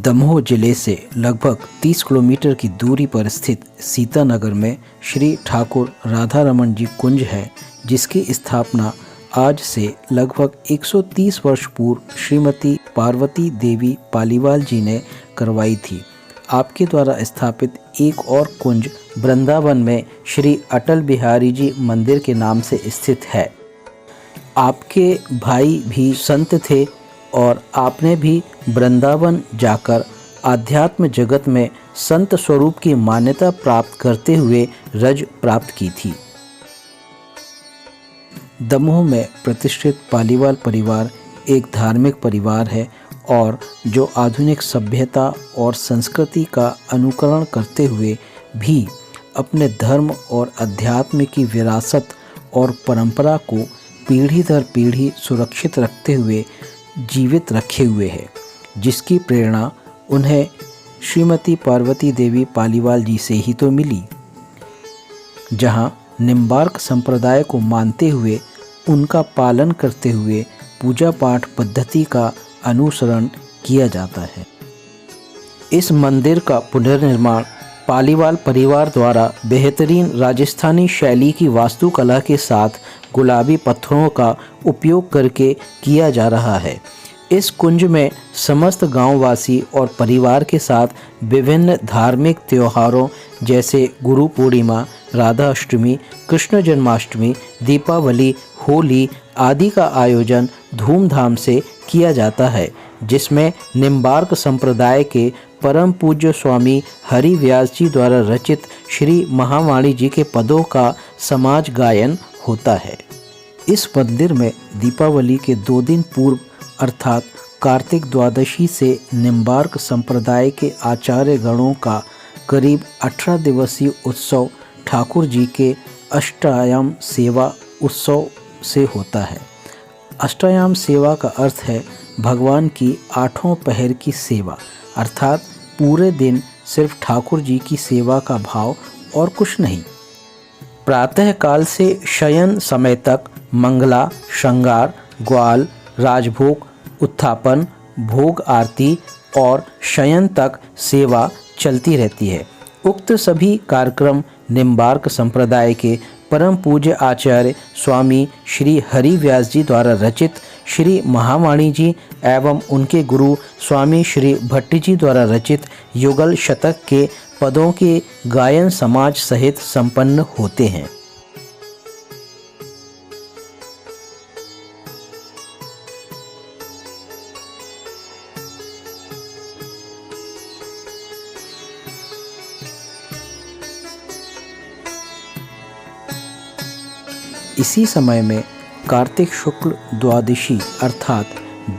दमोह जिले से लगभग 30 किलोमीटर की दूरी पर स्थित सीतानगर में श्री ठाकुर राधा रमन जी कुंज है, जिसकी स्थापना आज से लगभग 130 वर्ष पूर्व श्रीमती पार्वती देवी पालीवाल जी ने करवाई थी। आपके द्वारा स्थापित एक और कुंज वृंदावन में श्री अटल बिहारी जी मंदिर के नाम से स्थित है। आपके भाई भी संत थे और आपने भी वृंदावन जाकर आध्यात्म जगत में संत स्वरूप की मान्यता प्राप्त करते हुए रज प्राप्त की थी। दमोह में प्रतिष्ठित पालीवाल परिवार एक धार्मिक परिवार है और जो आधुनिक सभ्यता और संस्कृति का अनुकरण करते हुए भी अपने धर्म और अध्यात्म की विरासत और परंपरा को पीढ़ी दर पीढ़ी सुरक्षित रखते हुए जीवित रखे हुए है, जिसकी प्रेरणा उन्हें श्रीमती पार्वती देवी पालीवाल जी से ही तो मिली। जहां निम्बार्क संप्रदाय को मानते हुए उनका पालन करते हुए पूजा पाठ पद्धति का अनुसरण किया जाता है। इस मंदिर का पुनर्निर्माण पालीवाल परिवार द्वारा बेहतरीन राजस्थानी शैली की वास्तुकला के साथ गुलाबी पत्थरों का उपयोग करके किया जा रहा है। इस कुंज में समस्त गांववासी और परिवार के साथ विभिन्न धार्मिक त्योहारों जैसे गुरु पूर्णिमा, राधा अष्टमी, कृष्ण जन्माष्टमी, दीपावली, होली आदि का आयोजन धूमधाम से किया जाता है, जिसमें निम्बार्क संप्रदाय के परम पूज्य स्वामी हरि व्यास जी द्वारा रचित श्री महावाणी जी के पदों का समाज गायन होता है। इस मंदिर में दीपावली के 2 दिन पूर्व अर्थात कार्तिक द्वादशी से निम्बार्क संप्रदाय के आचार्य गणों का करीब 18 दिवसीय उत्सव ठाकुर जी के अष्टयाम सेवा उत्सव से होता है। अष्टयाम सेवा का अर्थ है भगवान की 8 पहर की सेवा, अर्थात पूरे दिन सिर्फ ठाकुर जी की सेवा का भाव और कुछ नहीं। प्रातः काल से शयन समय तक मंगला, श्रृंगार, ग्वाल, राजभोग, उत्थापन, भोग आरती और शयन तक सेवा चलती रहती है। उक्त सभी कार्यक्रम निम्बार्क संप्रदाय के परम पूज्य आचार्य स्वामी श्री हरि व्यास जी द्वारा रचित श्री महावाणी जी एवं उनके गुरु स्वामी श्री भट्टी जी द्वारा रचित युगल शतक के पदों के गायन समाज सहित संपन्न होते हैं। इसी समय में कार्तिक शुक्ल द्वादशी अर्थात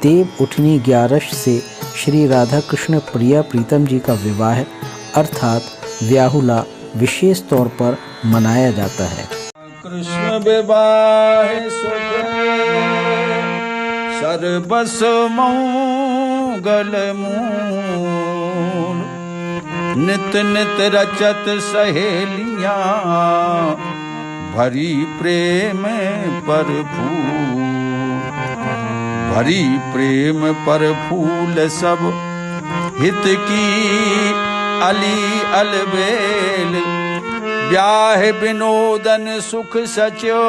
देव उठनी 11 से श्री राधा कृष्ण प्रिया प्रीतम जी का विवाह अर्थात व्याहुला विशेष तौर पर मनाया जाता है। कृष्ण विवाह सुख सर्वस मंगल मूल, नित नित रचत सहेलियां भरी प्रेम पर फूल, भरी प्रेम पर फूल सब हित की अली अलबेल, ब्याह विनोदन सुख सचो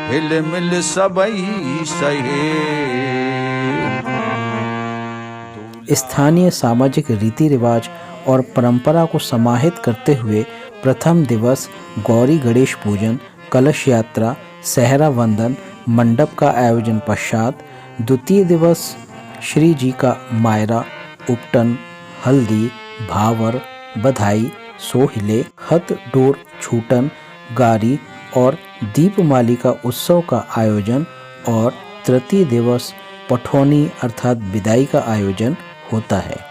हिल मिल सबई सहे। स्थानीय सामाजिक रीति रिवाज और परंपरा को समाहित करते हुए प्रथम दिवस गौरी गणेश पूजन, कलश यात्रा, सहरा वंदन, मंडप का आयोजन पश्चात द्वितीय दिवस श्री जी का मायरा, उपटन, हल्दी, भावर, बधाई, सोहिले, हथ डोर छूटन, गारी और दीपमाली का उत्सव का आयोजन और तृतीय दिवस पठौनी अर्थात विदाई का आयोजन होता है।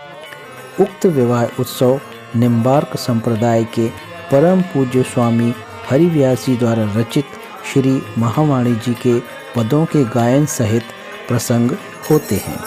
उक्त विवाह उत्सव निम्बार्क संप्रदाय के परम पूज्य स्वामी हरि व्यास जी द्वारा रचित श्री महावाणी जी के पदों के गायन सहित प्रसंग होते हैं।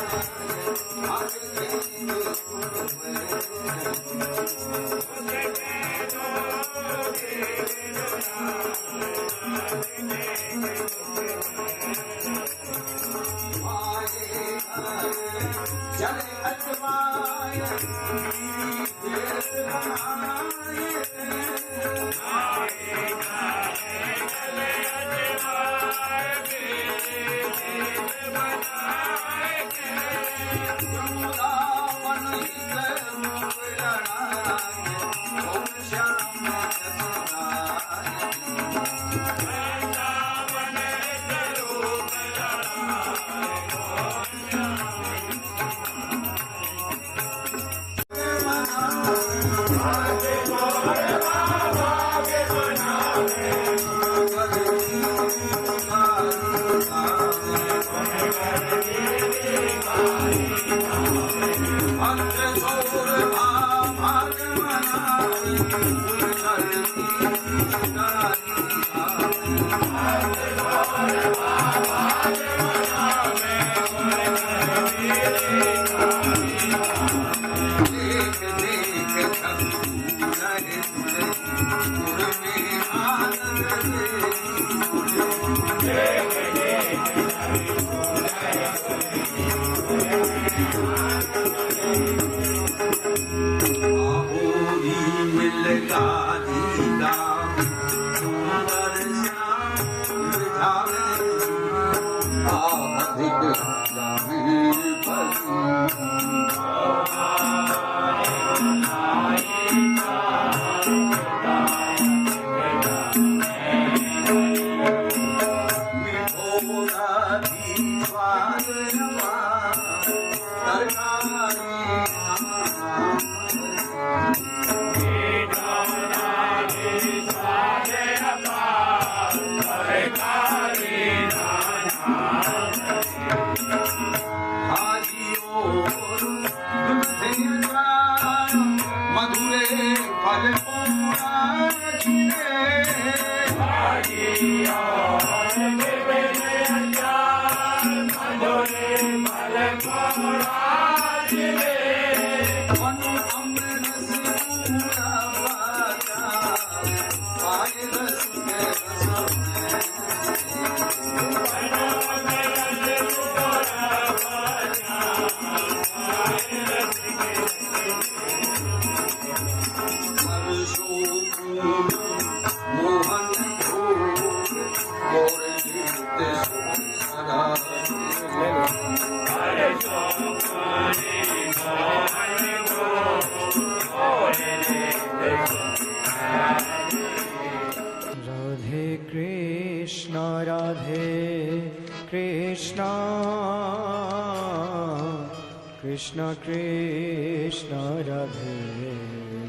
Krishna Krishna Radhe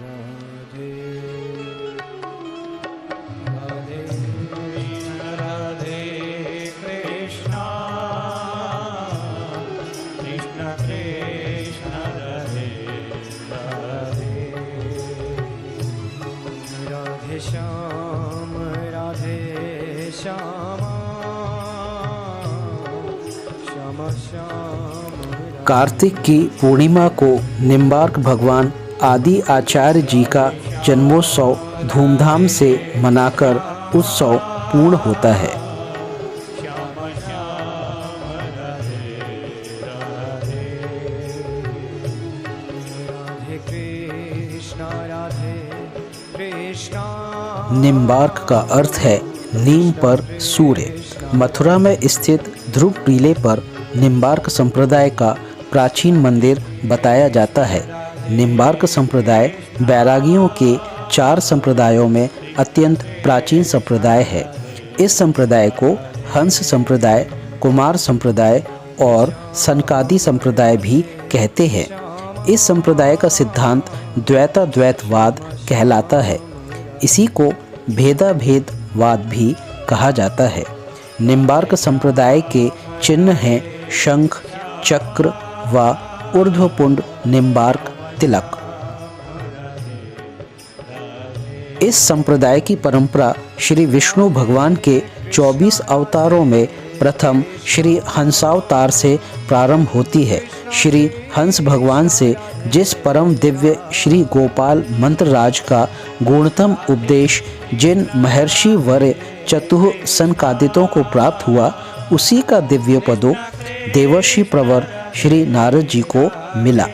Radhe Radhe Radhe Krishna Krishna Krishna Radhe Radhe Radhe Shyam Radhe Shyama Shama Shama Kartik की पूर्णिमा को निम्बार्क भगवान आदि आचार्य जी का जन्मोत्सव धूमधाम से मनाकर उत्सव पूर्ण होता है। निम्बार्क का अर्थ है नीम पर सूर्य। मथुरा में स्थित ध्रुव टीले पर निम्बार्क संप्रदाय का प्राचीन मंदिर बताया जाता है। निम्बार्क संप्रदाय बैरागियों के 4 संप्रदायों में अत्यंत प्राचीन संप्रदाय है। इस संप्रदाय को हंस संप्रदाय, कुमार संप्रदाय और सनकादि संप्रदाय भी कहते हैं। इस संप्रदाय का सिद्धांत द्वैताद्वैतवाद कहलाता है। इसी को भेदाभेदवाद भी कहा जाता है। निम्बार्क संप्रदाय के चिन्ह हैं शंख, चक्र व ऊर्ध्वपुंड निम्बार्क तिलक। इस संप्रदाय की परंपरा श्री विष्णु भगवान के 24 अवतारों में प्रथम श्री हंसावतार से प्रारंभ होती है। श्री हंस भगवान से जिस परम दिव्य श्री गोपाल मंत्रराज का गुणतम उपदेश जिन महर्षि वर चतुः सनकादितों को प्राप्त हुआ, उसी का दिव्य पदों देवर्षि प्रवर श्री नारद जी को मिला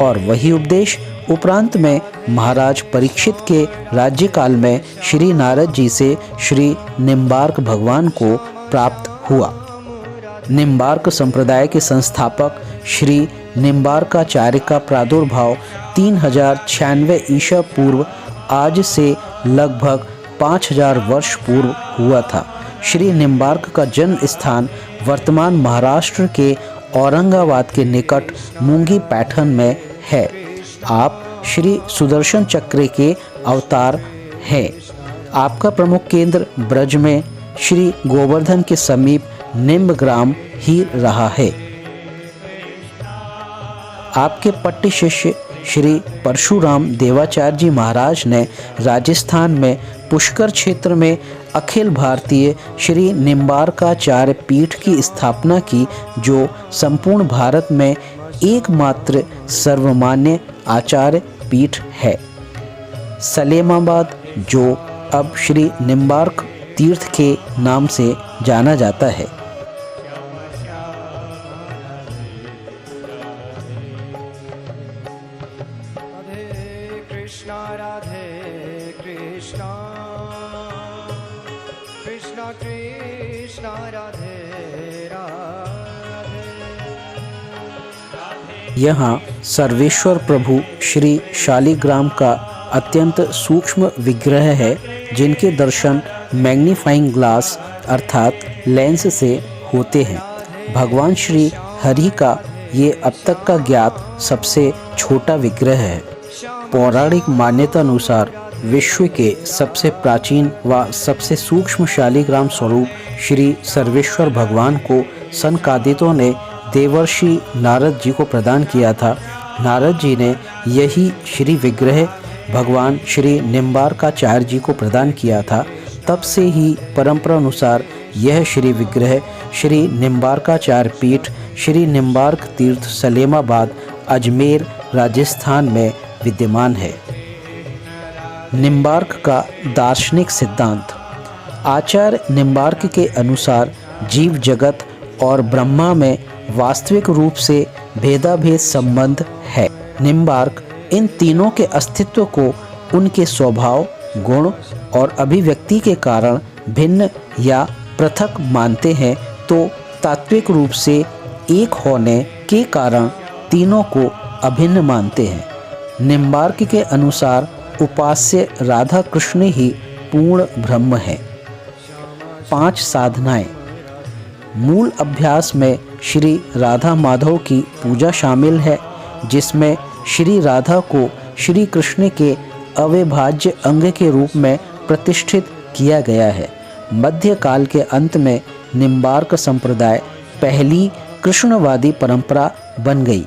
और वही उपदेश उपरांत में महाराज परीक्षित के राज्यकाल में श्री नारद जी से श्री निम्बार्क भगवान को प्राप्त हुआ। निम्बार्क संप्रदाय के संस्थापक श्री निम्बार्काचार्य का प्रादुर्भाव 3096 ईसा पूर्व आज से लगभग 5000 वर्ष पूर्व हुआ था। श्री निम्बार्क का जन्म स्थान वर्तमान महाराष्ट्र के औरंगाबाद के निकट मूंगी पैठन में है। आप श्री सुदर्शन चक्र के अवतार हैं। आपका प्रमुख केंद्र ब्रज में श्री गोवर्धन के समीप निम्बग्राम ही रहा है। आपके पट्ट शिष्य श्री परशुराम देवाचार्य जी महाराज ने राजस्थान में पुष्कर क्षेत्र में अखिल भारतीय श्री निम्बार्काचार्य पीठ की स्थापना की, जो संपूर्ण भारत में एकमात्र सर्वमान्य आचार्य पीठ है। सलेमाबाद, जो अब श्री निम्बार्क तीर्थ के नाम से जाना जाता है। राधे कृष्णा कृष्णा कृष्णा राधे राधे। यहाँ सर्वेश्वर प्रभु श्री शालिग्राम का अत्यंत सूक्ष्म विग्रह है, जिनके दर्शन मैग्नीफाइंग ग्लास अर्थात लेंस से होते हैं। भगवान श्री हरि का ये अब तक का ज्ञात सबसे छोटा विग्रह है। पौराणिक मान्यता अनुसार विश्व के सबसे प्राचीन व सबसे सूक्ष्म शालिग्राम स्वरूप श्री सर्वेश्वर भगवान को सनकादिकों ने देवर्षि नारद जी को प्रदान किया था। नारद जी ने यही श्री विग्रह भगवान श्री निम्बार्काचार्य जी को प्रदान किया था। तब से ही परंपरा अनुसार यह श्री विग्रह श्री निम्बार्काचार्य पीठ श्री निम्बार्क तीर्थ सलेमाबाद अजमेर राजस्थान में विद्यमान है। निम्बार्क का दार्शनिक सिद्धांत। आचार्य निम्बार्क के अनुसार जीव जगत और ब्रह्मा में वास्तविक रूप से भेदाभेद संबंध है। निम्बार्क इन तीनों के अस्तित्व को उनके स्वभाव, गुण और अभिव्यक्ति के कारण भिन्न या पृथक मानते हैं, तो तात्विक रूप से एक होने के कारण तीनों को अभिन्न मानते हैं। निम्बार्क के अनुसार उपास्य राधा कृष्ण ही पूर्ण ब्रह्म है। 5 साधनाएं। मूल अभ्यास में श्री राधा माधव की पूजा शामिल है, जिसमें श्री राधा को श्री कृष्ण के अविभाज्य अंग के रूप में प्रतिष्ठित किया गया है। मध्यकाल के अंत में निम्बार्क संप्रदाय पहली कृष्णवादी परंपरा बन गई।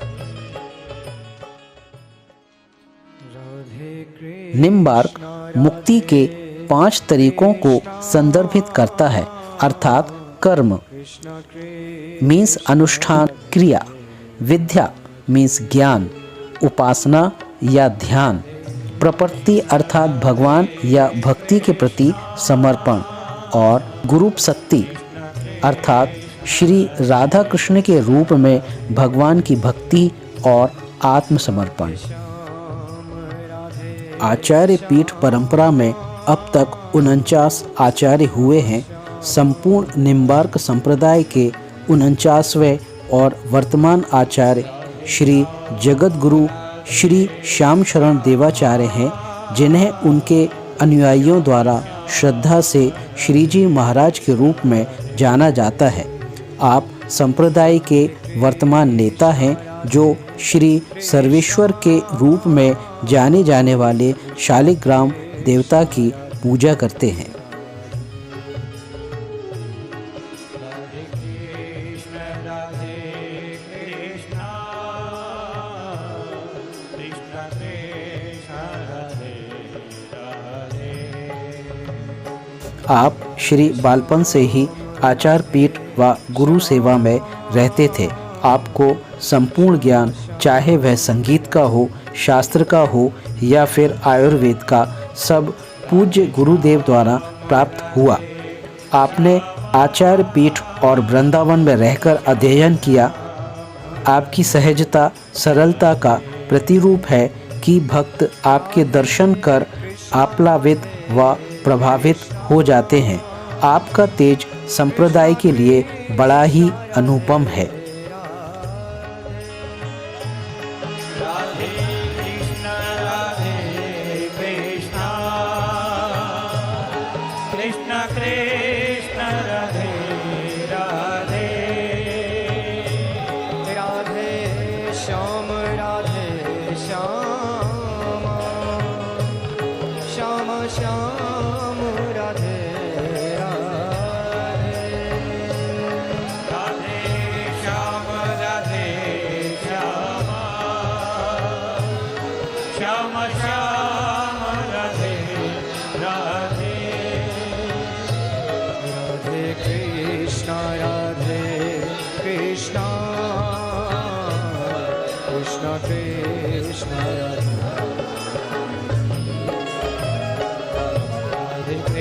निम्बार्क मुक्ति के 5 तरीकों को संदर्भित करता है, अर्थात कर्म मीन्स अनुष्ठान क्रिया, विद्या मीन्स ज्ञान, उपासना या ध्यान, प्रपत्ति अर्थात भगवान या भक्ति के प्रति समर्पण, और गुरुपसक्ति अर्थात श्री राधा कृष्ण के रूप में भगवान की भक्ति और आत्मसमर्पण। आचार्य पीठ परंपरा में अब तक 49 आचार्य हुए हैं। संपूर्ण निम्बार्क संप्रदाय के 49वें और वर्तमान आचार्य श्री जगत गुरु श्री श्याम शरण देवाचार्य हैं, जिन्हें उनके अनुयायियों द्वारा श्रद्धा से श्री जी महाराज के रूप में जाना जाता है। आप संप्रदाय के वर्तमान नेता हैं, जो श्री सर्वेश्वर के रूप में जाने जाने वाले शालिग्राम देवता की पूजा करते हैं। आप श्री बालपन से ही आचार पीठ व गुरु सेवा में रहते थे। आपको संपूर्ण ज्ञान, चाहे वह संगीत का हो, शास्त्र का हो या फिर आयुर्वेद का, सब पूज्य गुरुदेव द्वारा प्राप्त हुआ। आपने आचार्य पीठ और वृंदावन में रहकर अध्ययन किया। आपकी सहजता, सरलता का प्रतिरूप है कि भक्त आपके दर्शन कर आप्लावित व प्रभावित हो जाते हैं। आपका तेज संप्रदाय के लिए बड़ा ही अनुपम है। कृष्ण कृष्ण राधे राधे राधे श्याम श्याम श्याम राधे राधे राधे श्याम श्याम श्याम राधे राधे राधे कृष्ण कृष्ण कृष्ण राधे।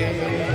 राधे